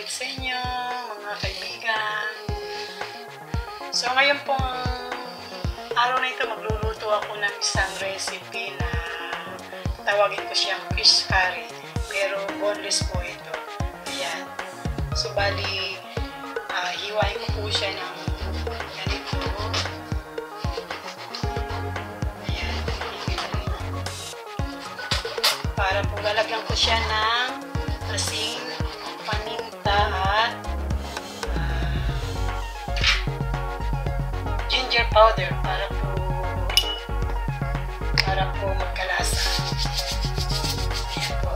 ulit sa inyo, mga kaibigan. So ngayon pong araw na ito, magluluto ako ng isang recipe na tawagin ko siyang fish curry. Pero boneless po ito. Ayan. So bali, hiwain ko po siya ng ganito. Ayan. Para po lalagyan ko siya ng asin, paminta at ginger powder para po magkalasa. Ayan po.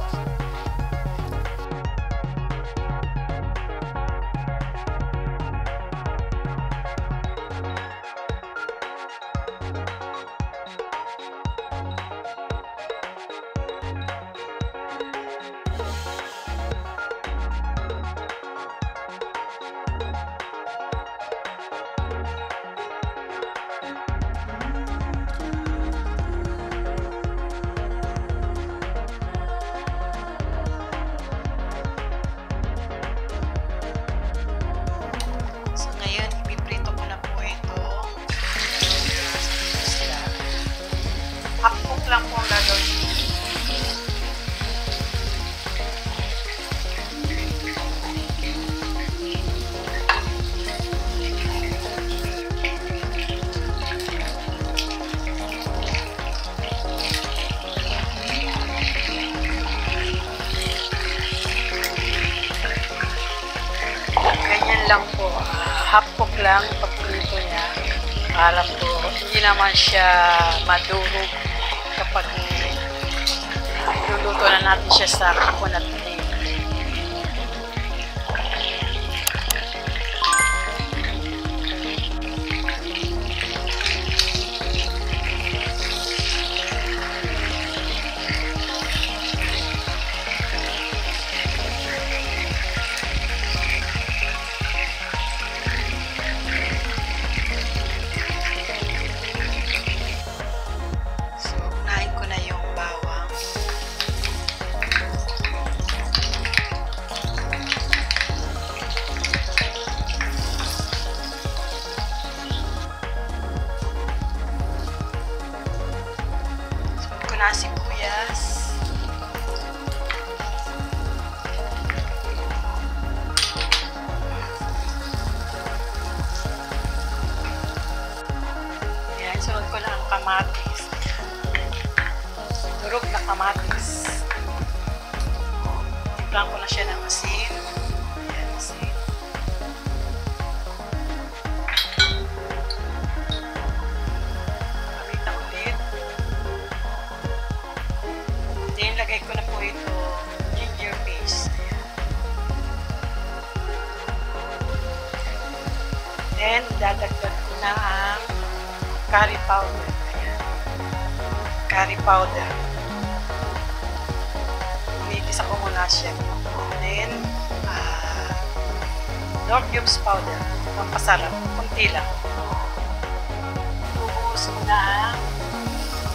Half-cook lang po ang gagawin. Ganyan lang po. Half-cook lang pagprito niya. Para po hindi naman siya madurog kapag luluto na natin siya sa coconut milk. Sibuyas. Ayan, sunod ko na ang kamatis. Durog na kamatis. Timplang ko na siya ng asin. Ayan, asin. Lagay ko na po ito ginger paste. Then, dadagdag ko na ang curry powder. Ayan. Curry powder. Umigisa ko muna siya. Then, Knorr cubes powder. Pampasarap. Kunti lang. Ubuhos ko na ang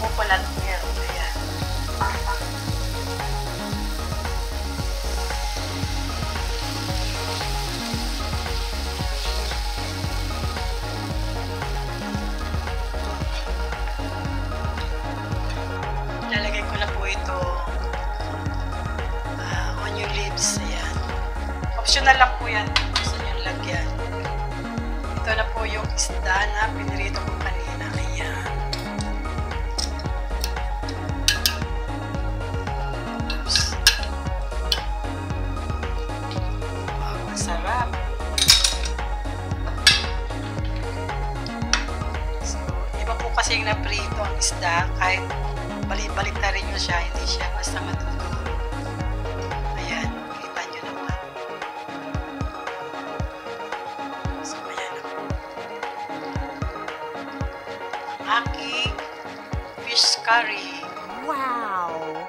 coconut milk. Ayan. Lalagay ko na po ito onion leaves. Ayan. Optional lang po yan. Gusto nyo lagyan. Ito na po yung isda na pinirito ko kanina. Ayan. Oops. Wow, masarap. So, iba po kasi yung naprito ang isda kahit balik-balik na rin nyo siya, hindi siya basta matuturo. Ayan, kita nyo naman. So, ayan na po. Aking fish curry. Wow!